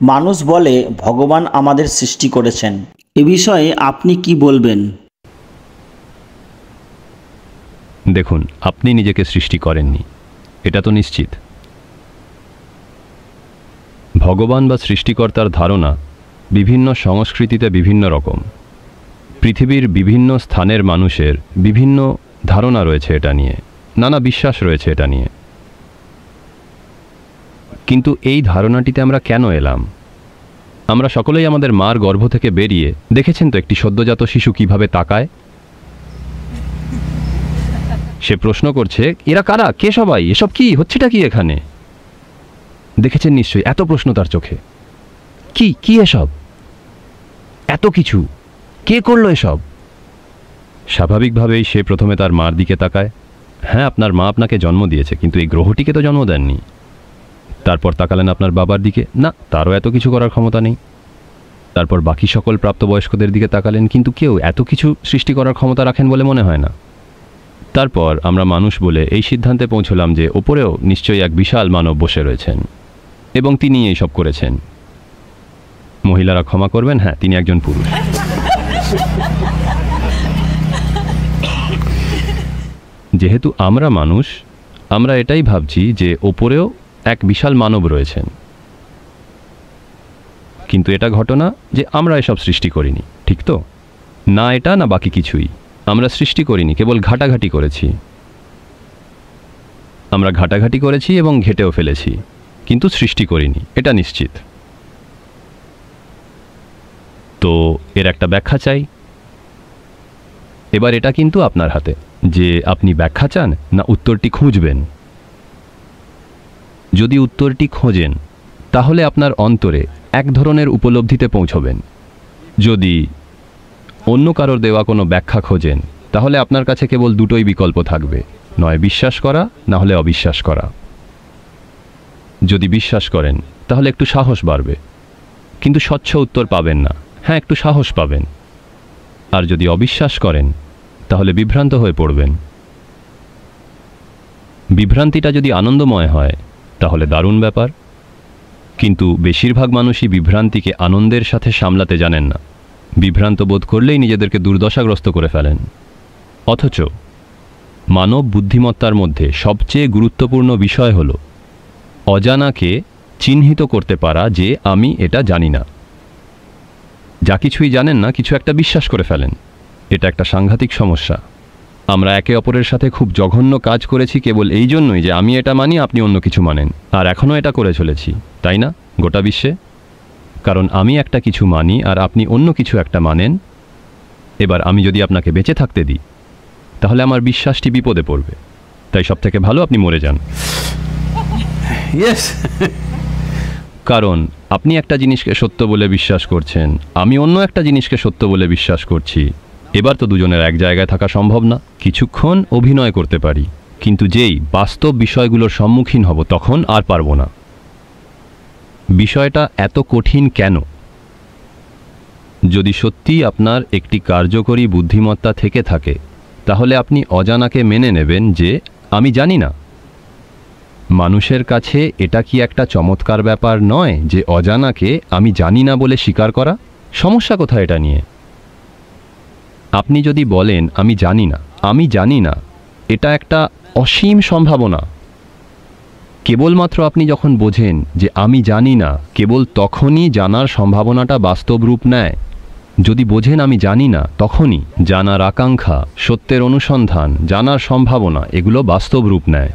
মানুষ বলে ভগবান আমাদের সৃষ্টি করেছেন, এ বিষয়ে আপনি কি বলবেন? দেখুন, আপনি নিজেকে সৃষ্টি করেননি, এটা তো নিশ্চিত। ভগবান বা সৃষ্টিকর্তার ধারণা বিভিন্ন সংস্কৃতিতে বিভিন্ন রকম। পৃথিবীর বিভিন্ন স্থানের মানুষের বিভিন্ন ধারণা রয়েছে এটা নিয়ে, নানা বিশ্বাস রয়েছে এটা নিয়ে। কিন্তু এই ধারণাটিতে আমরা কেন এলাম? আমরা সকলেই আমাদের মার গর্ভ থেকে বেরিয়ে দেখেছেন তো একটি সদ্যজাত শিশু কিভাবে তাকায়। সে প্রশ্ন করছে, এরা কারা, কে সবাই, এসব কি হচ্ছেটা কি এখানে? দেখেছেন নিশ্চয়ই, এত প্রশ্ন তার চোখে। কি কি এসব, এত কিছু, কে করলো এসব? স্বাভাবিকভাবেই সে প্রথমে তার মার দিকে তাকায়। হ্যাঁ, আপনার মা আপনাকে জন্ম দিয়েছে, কিন্তু এই গ্রহটিকে তো জন্ম দেননি। তারপর তাকালেন আপনার বাবার দিকে, না, তারও এত কিছু করার ক্ষমতা নেই। তারপর বাকি সকল প্রাপ্তবয়স্কদের দিকে তাকালেন, কিন্তু কেউ এত কিছু সৃষ্টি করার ক্ষমতা রাখেন বলে মনে হয় না। তারপর আমরা মানুষ বলে এই সিদ্ধান্তে পৌঁছলাম যে ওপরেও নিশ্চয়ই এক বিশাল মানব বসে রয়েছেন এবং তিনি এই সব করেছেন। মহিলারা ক্ষমা করবেন, হ্যাঁ, তিনি একজন পুরুষ। যেহেতু আমরা মানুষ, আমরা এটাই ভাবছি যে ওপরেও এক বিশাল মানব রয়েছেন। কিন্তু এটা ঘটনা যে আমরা এসব সৃষ্টি করিনি, ঠিক তো? না এটা না বাকি কিছুই আমরা সৃষ্টি করিনি, কেবল ঘাটাঘাটি করেছি। আমরা ঘাটাঘাটি করেছি এবং ঘেটেও ফেলেছি, কিন্তু সৃষ্টি করিনি, এটা নিশ্চিত। তো এর একটা ব্যাখ্যা চাই। এবার এটা কিন্তু আপনার হাতে যে আপনি ব্যাখ্যা চান না উত্তরটি খুঁজবেন। যদি উত্তরটি খোঁজেন তাহলে আপনার অন্তরে এক ধরনের উপলব্ধিতে পৌঁছবেন। যদি অন্য কারোর দেওয়া কোনো ব্যাখ্যা খোঁজেন তাহলে আপনার কাছে কেবল দুটোই বিকল্প থাকবে, নয় বিশ্বাস করা, না হলে অবিশ্বাস করা। যদি বিশ্বাস করেন তাহলে একটু সাহস বাড়বে, কিন্তু স্বচ্ছ উত্তর পাবেন না। হ্যাঁ, একটু সাহস পাবেন। আর যদি অবিশ্বাস করেন তাহলে বিভ্রান্ত হয়ে পড়বেন। বিভ্রান্তিটা যদি আনন্দময় হয় তাহলে দারুণ ব্যাপার, কিন্তু বেশিরভাগ মানুষই বিভ্রান্তিকে আনন্দের সাথে সামলাতে জানেন না। বিভ্রান্ত বোধ করলেই নিজেদেরকে দুর্দশাগ্রস্ত করে ফেলেন। অথচ মানব বুদ্ধিমত্তার মধ্যে সবচেয়ে গুরুত্বপূর্ণ বিষয় হল অজানাকে চিহ্নিত করতে পারা, যে আমি এটা জানি না। যা কিছুই জানেন না, কিছু একটা বিশ্বাস করে ফেলেন। এটা একটা সাংঘাতিক সমস্যা। আমরা একে অপরের সাথে খুব জঘন্য কাজ করেছি কেবল এই জন্যই যে আমি এটা মানি, আপনি অন্য কিছু মানেন, আর এখনও এটা করে চলেছি, তাই না? গোটা বিশ্বে। কারণ আমি একটা কিছু মানি আর আপনি অন্য কিছু একটা মানেন। এবার আমি যদি আপনাকে বেঁচে থাকতে দিই তাহলে আমার বিশ্বাসটি বিপদে পড়বে। তাই সব থেকে ভালো আপনি মরে যান। কারণ আপনি একটা জিনিসকে সত্য বলে বিশ্বাস করছেন, আমি অন্য একটা জিনিসকে সত্য বলে বিশ্বাস করছি। এবার তো দুজনের এক জায়গায় থাকা সম্ভব না। কিছুক্ষণ অভিনয় করতে পারি, কিন্তু যেই বাস্তব বিষয়গুলোর সম্মুখীন হব তখন আর পারবো না। বিষয়টা এত কঠিন কেন? যদি সত্যি আপনার একটি কার্যকরী বুদ্ধিমত্তা থেকে থাকে তাহলে আপনি অজানাকে মেনে নেবেন যে আমি জানি না। মানুষের কাছে এটা কি একটা চমৎকার ব্যাপার নয় যে অজানাকে আমি জানি না বলে স্বীকার করা? সমস্যা কোথায় এটা নিয়ে? আপনি যদি বলেন আমি জানি না, এটা একটা অসীম সম্ভাবনা। কেবলমাত্র আপনি যখন বোঝেন যে আমি জানি না, কেবল তখনই জানার সম্ভাবনাটা বাস্তব রূপ নেয়। যদি বোঝেন আমি জানি না, তখনই জানার আকাঙ্ক্ষা, সত্যের অনুসন্ধান, জানার সম্ভাবনা, এগুলো বাস্তব রূপ নেয়।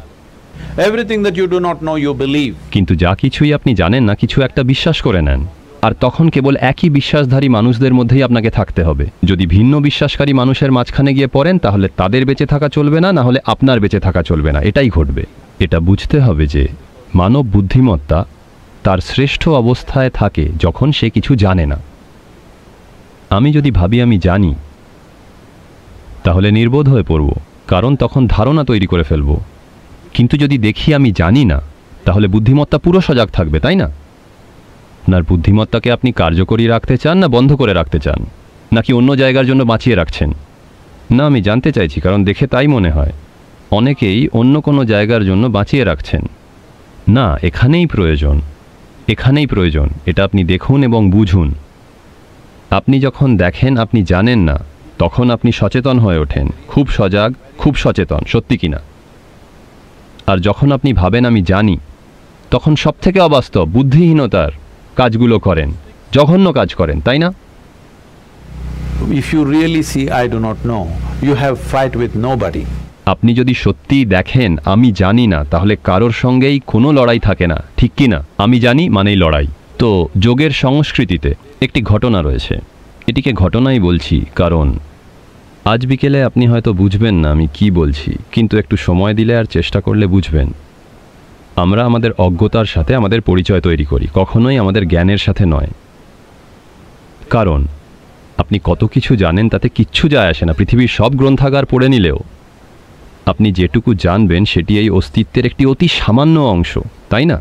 Everything that you do not know, you believe. কিন্তু যা কিছুই আপনি জানেন না, কিছু একটা বিশ্বাস করে নেন। আর তখন কেবল একই বিশ্বাসধারী মানুষদের মধ্যেই আপনাকে থাকতে হবে। যদি ভিন্ন বিশ্বাসকারী মানুষের মাঝখানে গিয়ে পড়েন তাহলে তাদের বেঁচে থাকা চলবে না, না হলে আপনার বেঁচে থাকা চলবে না। এটাই ঘটবে। এটা বুঝতে হবে যে মানব বুদ্ধিমত্তা তার শ্রেষ্ঠ অবস্থায় থাকে যখন সে কিছু জানে না। আমি যদি ভাবি আমি জানি তাহলে নির্বোধ হয়ে পড়ব, কারণ তখন ধারণা তৈরি করে ফেলব। কিন্তু যদি দেখি আমি জানি না তাহলে বুদ্ধিমত্তা পুরো সজাগ থাকবে, তাই না? আপনার বুদ্ধিমত্তাকে আপনি কার্যকরী রাখতে চান না বন্ধ করে রাখতে চান, নাকি অন্য জায়গার জন্য বাঁচিয়ে রাখছেন? না, আমি জানতে চাইছি, কারণ দেখে তাই মনে হয় অনেকেই অন্য কোনো জায়গার জন্য বাঁচিয়ে রাখছেন। না, এখানেই প্রয়োজন। এখানেই প্রয়োজন, এটা আপনি দেখুন এবং বুঝুন। আপনি যখন দেখেন আপনি জানেন না, তখন আপনি সচেতন হয়ে ওঠেন, খুব সজাগ, খুব সচেতন, সত্যি কিনা? আর যখন আপনি ভাবেন আমি জানি, তখন সবথেকে অবাস্তব বুদ্ধিহীনতার কাজগুলো করেন, জঘন্য কাজ করেন, তাই না? If you really see, I do not know, you have fight with nobody. আপনি যদি সত্যিই দেখেন আমি জানি না, তাহলে কারোর সঙ্গেই কোনো লড়াই থাকে না, ঠিক কি না? আমি জানি মানেই লড়াই। তো যোগের সংস্কৃতিতে একটি ঘটনা রয়েছে, এটিকে ঘটনাই বলছি কারণ আজ বিকেলে আপনি হয়তো বুঝবেন না আমি কি বলছি, কিন্তু একটু সময় দিলে আর চেষ্টা করলে বুঝবেন। আমরা আমাদের অজ্ঞতার সাথে আমাদের পরিচয় তৈরি করি, কখনোই আমাদের জ্ঞানের সাথে নয়। কারণ আপনি কত কিছু জানেন তাতে কিচ্ছু যায় আসে না, পৃথিবীর সব গ্রন্থাগার পড়ে নিলেও আপনি যেটুকু জানবেন সেটি এই অস্তিত্বের একটি অতি সামান্য অংশ, তাই না?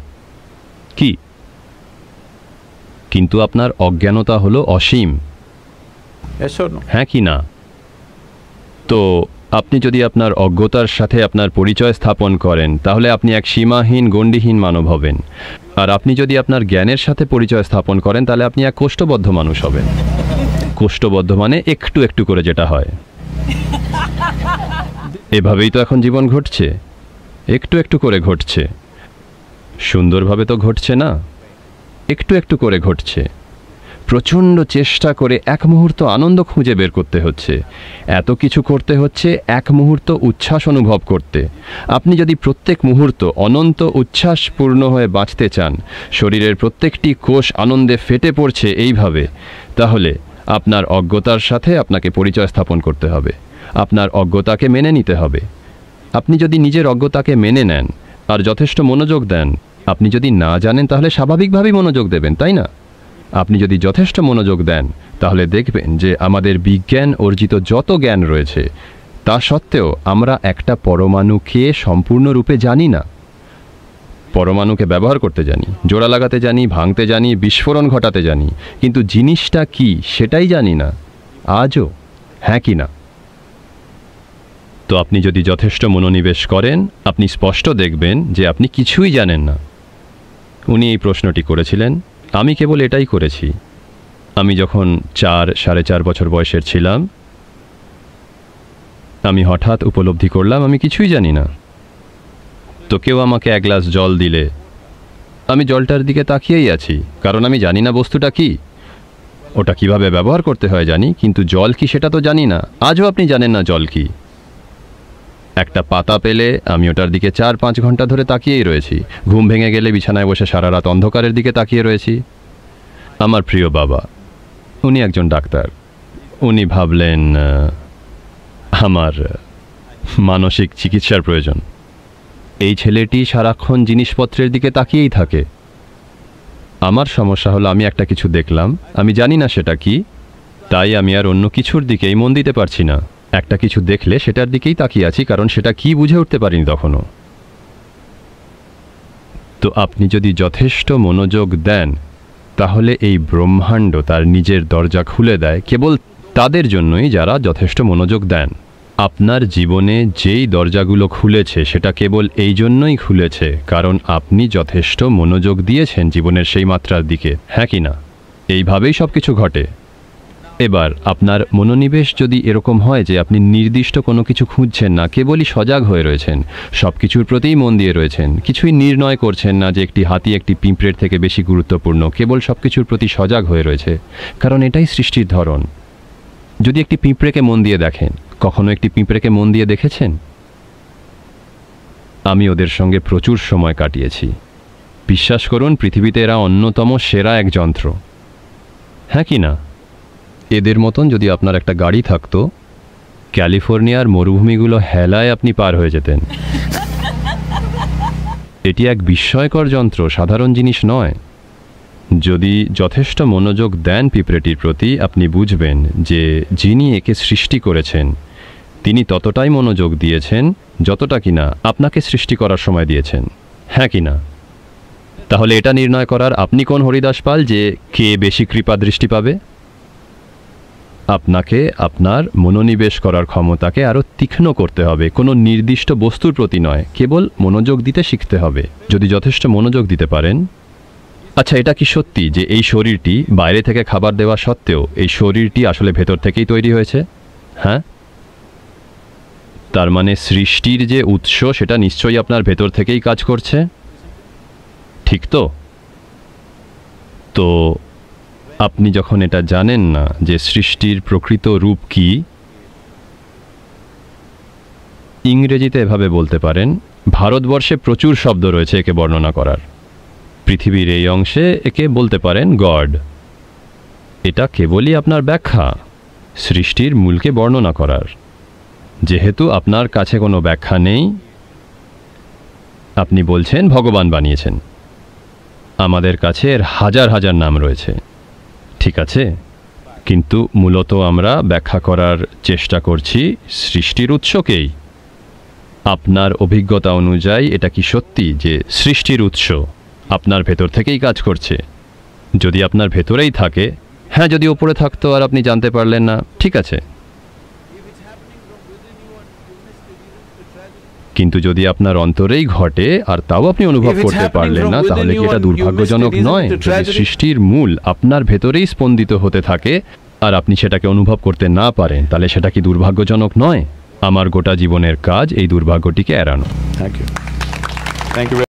কি? কিন্তু আপনার অজ্ঞানতা হলো অসীম, Yes or no? হ্যাঁ কি না? তো আপনি যদি আপনার অজ্ঞতার সাথে আপনার পরিচয় স্থাপন করেন তাহলে আপনি এক সীমাহীন গণ্ডিহীন মানব হবেন। আর আপনি যদি আপনার জ্ঞানের সাথে পরিচয় স্থাপন করেন তাহলে আপনি এক কোষ্ঠবদ্ধ মানুষ হবেন। কোষ্ঠবদ্ধ মানে একটু একটু করে যেটা হয়। এভাবেই তো এখন জীবন ঘটছে, একটু একটু করে ঘটছে। সুন্দরভাবে তো ঘটছে না, একটু একটু করে ঘটছে। প্রচণ্ড চেষ্টা করে এক মুহূর্ত আনন্দ খুঁজে বের করতে হচ্ছে, এত কিছু করতে হচ্ছে এক মুহূর্ত উচ্ছ্বাস অনুভব করতে। আপনি যদি প্রত্যেক মুহূর্ত অনন্ত উচ্ছ্বাসপূর্ণ হয়ে বাঁচতে চান, শরীরের প্রত্যেকটি কোষ আনন্দে ফেটে পড়ছে এইভাবে, তাহলে আপনার অজ্ঞতার সাথে আপনাকে পরিচয় স্থাপন করতে হবে, আপনার অজ্ঞতাকে মেনে নিতে হবে। আপনি যদি নিজের অজ্ঞতাকে মেনে নেন আর যথেষ্ট মনোযোগ দেন, আপনি যদি না জানেন তাহলে স্বাভাবিকভাবেই মনোযোগ দেবেন, তাই না? আপনি যদি যথেষ্ট মনোযোগ দেন তাহলে দেখবেন যে আমাদের বিজ্ঞান অর্জিত যত জ্ঞান রয়েছে তা সত্ত্বেও আমরা একটা পরমাণুকে সম্পূর্ণরূপে জানি না। পরমাণুকে ব্যবহার করতে জানি, জোড়া লাগাতে জানি, ভাঙতে জানি, বিস্ফোরণ ঘটাতে জানি, কিন্তু জিনিসটা কি সেটাই জানি না আজও, হ্যাঁ কি না? তো আপনি যদি যথেষ্ট মনোনিবেশ করেন আপনি স্পষ্ট দেখবেন যে আপনি কিছুই জানেন না। উনি এই প্রশ্নটি করেছিলেন, আমি কেবল এটাই করেছি। আমি যখন 4-4.5 বছর বয়সের ছিলাম আমি হঠাৎ উপলব্ধি করলাম আমি কিছুই জানি না। তো কেউ আমাকে এক গ্লাস জল দিলে আমি জলটার দিকে তাকিয়েই আছি, কারণ আমি জানি না বস্তুটা কি, ওটা কিভাবে ব্যবহার করতে হয় জানি, কিন্তু জল কি সেটা তো জানি না। আজও আপনি জানেন না জল কি। একটা পাতা পেলে আমি ওটার দিকে 4-5 ঘন্টা ধরে তাকিয়েই রয়েছি। ঘুম ভেঙে গেলে বিছানায় বসে সারা রাত অন্ধকারের দিকে তাকিয়ে রয়েছি। আমার প্রিয় বাবা, উনি একজন ডাক্তার। উনি ভাবলেন আমার মানসিক চিকিৎসার প্রয়োজন। এই ছেলেটি সারাক্ষণ জিনিসপত্রের দিকে তাকিয়েই থাকে। আমার সমস্যা হলো আমি একটা কিছু দেখলাম, আমি জানি না সেটা কি, তাই আমি আর অন্য কিছুর দিকেই মন দিতে পারছি না। একটা কিছু দেখলে সেটার দিকেই তাকিয়ে আছি, কারণ সেটা কি বুঝে উঠতে পারিনি তখনও। তো আপনি যদি যথেষ্ট মনোযোগ দেন তাহলে এই ব্রহ্মাণ্ড তার নিজের দরজা খুলে দেয় কেবল তাদের জন্যই যারা যথেষ্ট মনোযোগ দেন। আপনার জীবনে যেই দরজাগুলো খুলেছে সেটা কেবল এই জন্যই খুলেছে কারণ আপনি যথেষ্ট মনোযোগ দিয়েছেন জীবনের সেই মাত্রার দিকে, হ্যাঁ কি না? এইভাবেই সব কিছু ঘটে। এবার আপনার মনোনিবেশ যদি এরকম হয় যে আপনি নির্দিষ্ট কোনো কিছু খুঁজছেন না, কেবলই সজাগ হয়ে রয়েছেন, সব কিছুর প্রতিই মন দিয়ে রয়েছেন, কিছুই নির্ণয় করছেন না যে একটি হাতি একটি পিঁপড়ের থেকে বেশি গুরুত্বপূর্ণ, কেবল সব কিছুর প্রতি সজাগ হয়ে রয়েছে, কারণ এটাই সৃষ্টির ধরন। যদি একটি পিঁপড়েকে মন দিয়ে দেখেন, কখনো একটি পিঁপড়েকে মন দিয়ে দেখেছেন? আমি ওদের সঙ্গে প্রচুর সময় কাটিয়েছি। বিশ্বাস করুন পৃথিবীতে এরা অন্যতম সেরা এক যন্ত্র, হ্যাঁ কি না? এদের মতন যদি আপনার একটা গাড়ি থাকতো, ক্যালিফোর্নিয়ার মরুভূমিগুলো হেলায় আপনি পার হয়ে যেতেন। এটি এক বিস্ময়কর যন্ত্র, সাধারণ জিনিস নয়। যদি যথেষ্ট মনোযোগ দেন পিঁপড়েটির প্রতি, আপনি বুঝবেন যে যিনি একে সৃষ্টি করেছেন তিনি ততটাই মনোযোগ দিয়েছেন যতটা কিনা আপনাকে সৃষ্টি করার সময় দিয়েছেন, হ্যাঁ কি না? তাহলে এটা নির্ণয় করার আপনি কোন হরিদাস পাল যে কে বেশি কৃপা দৃষ্টি পাবে? আপনাকে আপনার মনোনিবেশ করার ক্ষমতাকে আরও তীক্ষ্ণ করতে হবে, কোনো নির্দিষ্ট বস্তুর প্রতি নয়, কেবল মনোযোগ দিতে শিখতে হবে। যদি যথেষ্ট মনোযোগ দিতে পারেন আচ্ছা, এটা কি সত্যি যে এই শরীরটি বাইরে থেকে খাবার দেওয়া সত্ত্বেও এই শরীরটি আসলে ভেতর থেকেই তৈরি হয়েছে? হ্যাঁ, তার মানে সৃষ্টির যে উৎস সেটা নিশ্চয়ই আপনার ভেতর থেকেই কাজ করছে, ঠিক তো? তো আপনি যখন এটা জানেন না যে সৃষ্টির প্রকৃত রূপ কি, ইংরেজিতে এভাবে বলতে পারেন, ভারতবর্ষে প্রচুর শব্দ রয়েছে একে বর্ণনা করার। পৃথিবীর এই অংশে একে বলতে পারেন গড। এটা কেবলই আপনার ব্যাখ্যা সৃষ্টির মূলকে বর্ণনা করার। যেহেতু আপনার কাছে কোনো ব্যাখ্যা নেই, আপনি বলছেন ভগবান বানিয়েছেন। আমাদের কাছে এর হাজার হাজার নাম রয়েছে, ঠিক আছে, কিন্তু মূলত আমরা ব্যাখ্যা করার চেষ্টা করছি সৃষ্টির উৎসকেই। আপনার অভিজ্ঞতা অনুযায়ী এটা কি সত্যি যে সৃষ্টির উৎস আপনার ভেতর থেকেই কাজ করছে? যদি আপনার ভেতরেই থাকে, হ্যাঁ, যদি ওপরে থাকতো আর আপনি জানতে পারলেন না, ঠিক আছে, কিন্তু যদি আপনার অন্তরেই ঘটে আর তাও আপনি অনুভব করতে পারলেন না, তাহলে কি এটা দুর্ভাগ্যজনক নয়? যদি সৃষ্টির মূল আপনার ভেতরেই স্পন্দিত হতে থাকে আর আপনি সেটাকে অনুভব করতে না পারেন, তাহলে সেটা কি দুর্ভাগ্যজনক নয়? আমার গোটা জীবনের কাজ এই দুর্ভাগ্যটিকে এড়ানো। Thank you. Thank you very